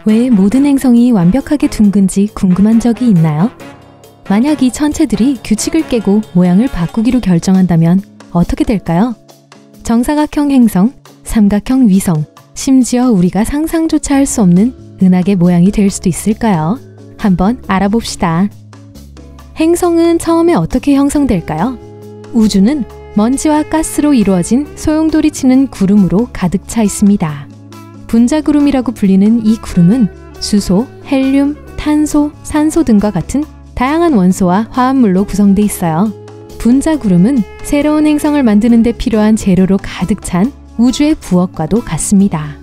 왜 모든 행성이 완벽하게 둥근지 궁금한 적이 있나요? 만약 이 천체들이 규칙을 깨고 모양을 바꾸기로 결정한다면 어떻게 될까요? 정사각형 행성, 삼각형 위성, 심지어 우리가 상상조차 할 수 없는 은하계 모양이 될 수도 있을까요? 한번 알아봅시다. 행성은 처음에 어떻게 형성될까요? 우주는 먼지와 가스로 이루어진 소용돌이 치는 구름으로 가득 차 있습니다. 분자구름이라고 불리는 이 구름은 수소, 헬륨, 탄소, 산소 등과 같은 다양한 원소와 화합물로 구성돼 있어요. 분자구름은 새로운 행성을 만드는 데 필요한 재료로 가득 찬 우주의 부엌과도 같습니다.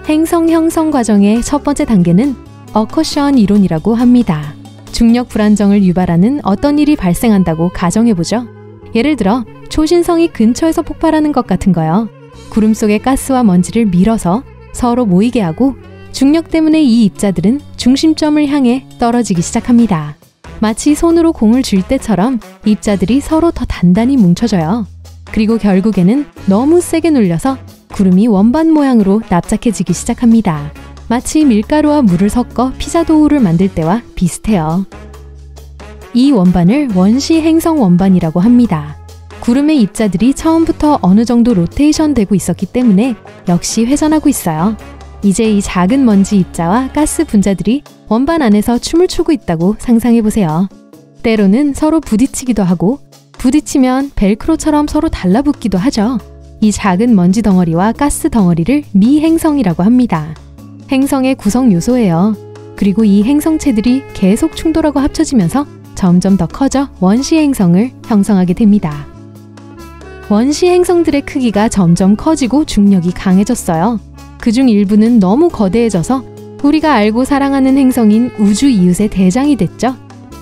행성 형성 과정의 첫 번째 단계는 어커션 이론이라고 합니다. 중력 불안정을 유발하는 어떤 일이 발생한다고 가정해보죠. 예를 들어 초신성이 근처에서 폭발하는 것 같은 거요. 구름 속의 가스와 먼지를 밀어서 서로 모이게 하고 중력 때문에 이 입자들은 중심점을 향해 떨어지기 시작합니다. 마치 손으로 공을 쥘 때처럼 입자들이 서로 더 단단히 뭉쳐져요. 그리고 결국에는 너무 세게 눌려서 구름이 원반 모양으로 납작해지기 시작합니다. 마치 밀가루와 물을 섞어 피자 도우를 만들 때와 비슷해요. 이 원반을 원시 행성 원반이라고 합니다. 구름의 입자들이 처음부터 어느 정도 로테이션 되고 있었기 때문에 역시 회전하고 있어요. 이제 이 작은 먼지 입자와 가스 분자들이 원반 안에서 춤을 추고 있다고 상상해보세요. 때로는 서로 부딪히기도 하고 부딪히면 벨크로처럼 서로 달라붙기도 하죠. 이 작은 먼지 덩어리와 가스 덩어리를 미행성이라고 합니다. 행성의 구성 요소예요. 그리고 이 행성체들이 계속 충돌하고 합쳐지면서 점점 더 커져 원시 행성을 형성하게 됩니다. 원시 행성들의 크기가 점점 커지고 중력이 강해졌어요. 그중 일부는 너무 거대해져서 우리가 알고 사랑하는 행성인 우주 이웃의 대장이 됐죠.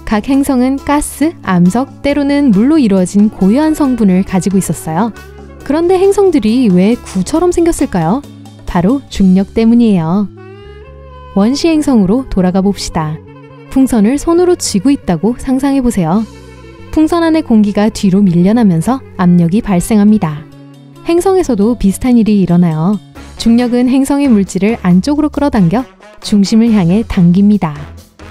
각 행성은 가스, 암석, 때로는 물로 이루어진 고유한 성분을 가지고 있었어요. 그런데 행성들이 왜 구처럼 생겼을까요? 바로 중력 때문이에요. 원시 행성으로 돌아가 봅시다. 풍선을 손으로 쥐고 있다고 상상해보세요. 풍선 안의 공기가 뒤로 밀려나면서 압력이 발생합니다. 행성에서도 비슷한 일이 일어나요. 중력은 행성의 물질을 안쪽으로 끌어당겨 중심을 향해 당깁니다.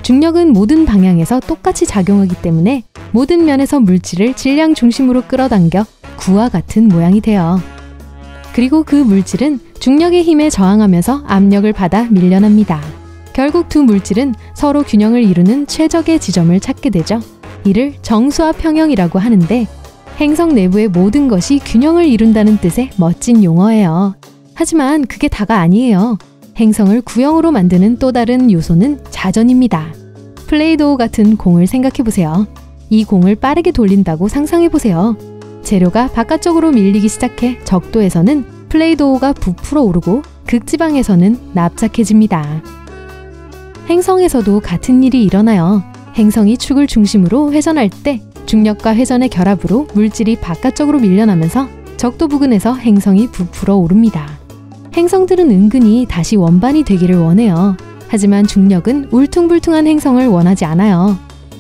중력은 모든 방향에서 똑같이 작용하기 때문에 모든 면에서 물질을 질량 중심으로 끌어당겨 구와 같은 모양이 돼요. 그리고 그 물질은 중력의 힘에 저항하면서 압력을 받아 밀려납니다. 결국 두 물질은 서로 균형을 이루는 최적의 지점을 찾게 되죠. 이를 정수화 평형이라고 하는데 행성 내부의 모든 것이 균형을 이룬다는 뜻의 멋진 용어예요. 하지만 그게 다가 아니에요. 행성을 구형으로 만드는 또 다른 요소는 자전입니다. 플레이도우 같은 공을 생각해보세요. 이 공을 빠르게 돌린다고 상상해보세요. 재료가 바깥쪽으로 밀리기 시작해 적도에서는 플레이도우가 부풀어 오르고 극지방에서는 납작해집니다. 행성에서도 같은 일이 일어나요. 행성이 축을 중심으로 회전할 때 중력과 회전의 결합으로 물질이 바깥쪽으로 밀려나면서 적도 부근에서 행성이 부풀어 오릅니다. 행성들은 은근히 다시 원반이 되기를 원해요. 하지만 중력은 울퉁불퉁한 행성을 원하지 않아요.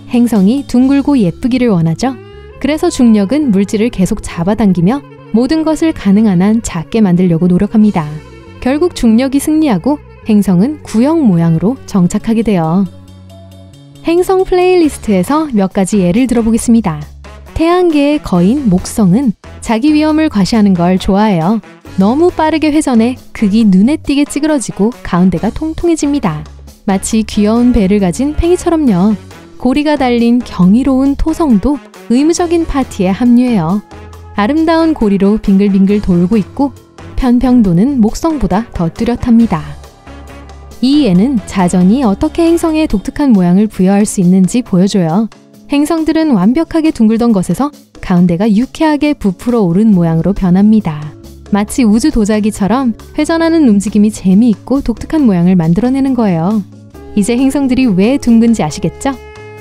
행성이 둥글고 예쁘기를 원하죠. 그래서 중력은 물질을 계속 잡아당기며 모든 것을 가능한 한 작게 만들려고 노력합니다. 결국 중력이 승리하고 행성은 구형 모양으로 정착하게 돼요. 행성 플레이리스트에서 몇 가지 예를 들어보겠습니다. 태양계의 거인 목성은 자기 위험을 과시하는 걸 좋아해요. 너무 빠르게 회전해 극이 눈에 띄게 찌그러지고 가운데가 통통해집니다. 마치 귀여운 배를 가진 팽이처럼요. 고리가 달린 경이로운 토성도 의무적인 파티에 합류해요. 아름다운 고리로 빙글빙글 돌고 있고 편평 도는 목성보다 더 뚜렷합니다. 이 예는 자전이 어떻게 행성에 독특한 모양을 부여할 수 있는지 보여줘요. 행성들은 완벽하게 둥글던 것에서 가운데가 유쾌하게 부풀어 오른 모양으로 변합니다. 마치 우주 도자기처럼 회전하는 움직임이 재미있고 독특한 모양을 만들어내는 거예요. 이제 행성들이 왜 둥근지 아시겠죠?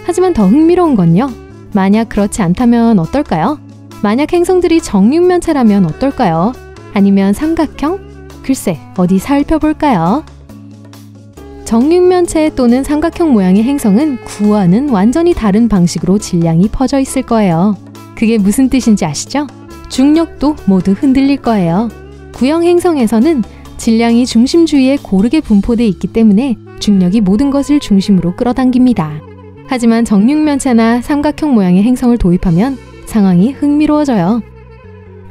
하지만 더 흥미로운 건요. 만약 그렇지 않다면 어떨까요? 만약 행성들이 정육면체라면 어떨까요? 아니면 삼각형? 글쎄, 어디 살펴볼까요? 정육면체 또는 삼각형 모양의 행성은 구와는 완전히 다른 방식으로 질량이 퍼져 있을 거예요. 그게 무슨 뜻인지 아시죠? 중력도 모두 흔들릴 거예요. 구형 행성에서는 질량이 중심 주위에 고르게 분포돼 있기 때문에 중력이 모든 것을 중심으로 끌어당깁니다. 하지만 정육면체나 삼각형 모양의 행성을 도입하면 상황이 흥미로워져요.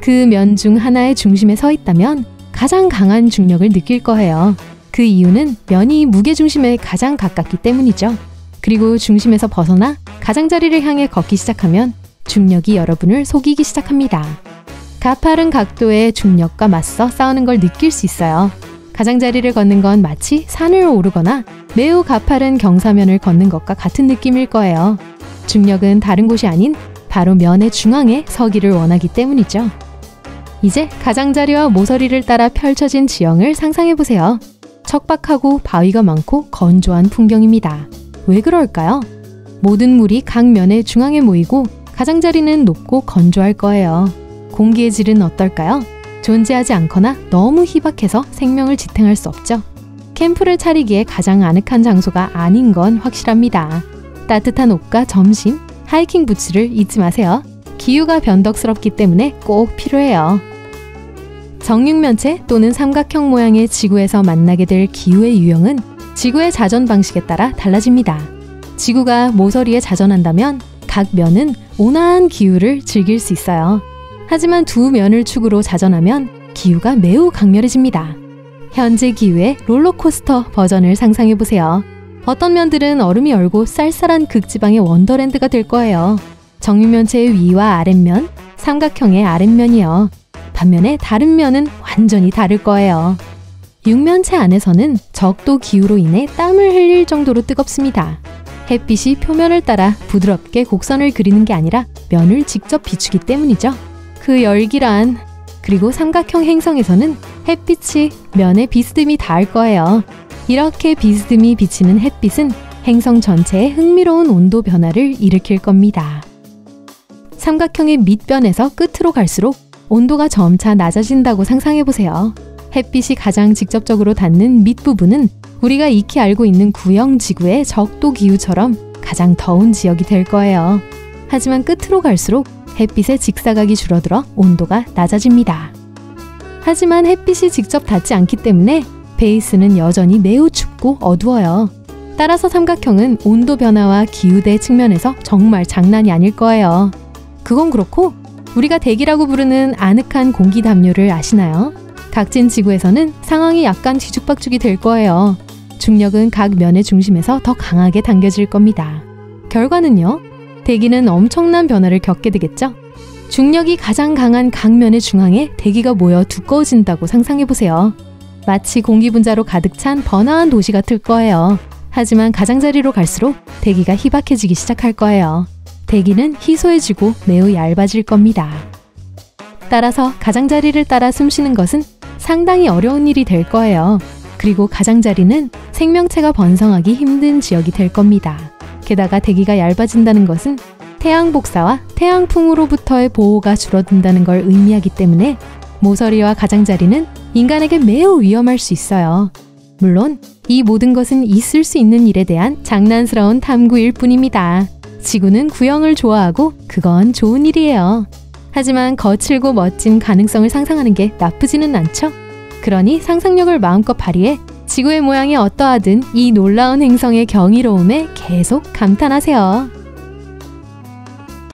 그 면 중 하나의 중심에 서 있다면 가장 강한 중력을 느낄 거예요. 그 이유는 면이 무게중심에 가장 가깝기 때문이죠. 그리고 중심에서 벗어나 가장자리를 향해 걷기 시작하면 중력이 여러분을 속이기 시작합니다. 가파른 각도의 중력과 맞서 싸우는 걸 느낄 수 있어요. 가장자리를 걷는 건 마치 산을 오르거나 매우 가파른 경사면을 걷는 것과 같은 느낌일 거예요. 중력은 다른 곳이 아닌 바로 면의 중앙에 서기를 원하기 때문이죠. 이제 가장자리와 모서리를 따라 펼쳐진 지형을 상상해보세요. 척박하고 바위가 많고 건조한 풍경입니다. 왜 그럴까요? 모든 물이 각 면의 중앙에 모이고 가장자리는 높고 건조할 거예요. 공기의 질은 어떨까요? 존재하지 않거나 너무 희박해서 생명을 지탱할 수 없죠. 캠프를 차리기에 가장 아늑한 장소가 아닌 건 확실합니다. 따뜻한 옷과 점심, 하이킹 부츠를 잊지 마세요. 기후가 변덕스럽기 때문에 꼭 필요해요. 정육면체 또는 삼각형 모양의 지구에서 만나게 될 기후의 유형은 지구의 자전 방식에 따라 달라집니다. 지구가 모서리에 자전한다면 각 면은 온화한 기후를 즐길 수 있어요. 하지만 두 면을 축으로 자전하면 기후가 매우 강렬해집니다. 현재 기후의 롤러코스터 버전을 상상해보세요. 어떤 면들은 얼음이 얼고 쌀쌀한 극지방의 원더랜드가 될 거예요. 정육면체의 위와 아랫면, 삼각형의 아랫면이요. 반면에 다른 면은 완전히 다를 거예요. 육면체 안에서는 적도 기후로 인해 땀을 흘릴 정도로 뜨겁습니다. 햇빛이 표면을 따라 부드럽게 곡선을 그리는 게 아니라 면을 직접 비추기 때문이죠. 그 열기란. 그리고 삼각형 행성에서는 햇빛이 면에 비스듬히 닿을 거예요. 이렇게 비스듬히 비치는 햇빛은 행성 전체에 흥미로운 온도 변화를 일으킬 겁니다. 삼각형의 밑변에서 끝으로 갈수록 온도가 점차 낮아진다고 상상해보세요. 햇빛이 가장 직접적으로 닿는 밑부분은 우리가 익히 알고 있는 구형 지구의 적도 기후처럼 가장 더운 지역이 될 거예요. 하지만 끝으로 갈수록 햇빛의 직사각이 줄어들어 온도가 낮아집니다. 하지만 햇빛이 직접 닿지 않기 때문에 베이스는 여전히 매우 춥고 어두워요. 따라서 삼각형은 온도 변화와 기후대 측면에서 정말 장난이 아닐 거예요. 그건 그렇고 우리가 대기라고 부르는 아늑한 공기 담요를 아시나요? 각진 지구에서는 상황이 약간 뒤죽박죽이 될 거예요. 중력은 각 면의 중심에서 더 강하게 당겨질 겁니다. 결과는요? 대기는 엄청난 변화를 겪게 되겠죠? 중력이 가장 강한 각 면의 중앙에 대기가 모여 두꺼워진다고 상상해보세요. 마치 공기 분자로 가득 찬 번화한 도시 같을 거예요. 하지만 가장자리로 갈수록 대기가 희박해지기 시작할 거예요. 대기는 희소해지고 매우 얇아질 겁니다. 따라서 가장자리를 따라 숨쉬는 것은 상당히 어려운 일이 될 거예요. 그리고 가장자리는 생명체가 번성하기 힘든 지역이 될 겁니다. 게다가 대기가 얇아진다는 것은 태양 복사와 태양풍으로부터의 보호가 줄어든다는 걸 의미하기 때문에 모서리와 가장자리는 인간에게 매우 위험할 수 있어요. 물론 이 모든 것은 있을 수 있는 일에 대한 장난스러운 탐구일 뿐입니다. 지구는 구형을 좋아하고 그건 좋은 일이에요. 하지만 거칠고 멋진 가능성을 상상하는 게 나쁘지는 않죠? 그러니 상상력을 마음껏 발휘해 지구의 모양이 어떠하든 이 놀라운 행성의 경이로움에 계속 감탄하세요.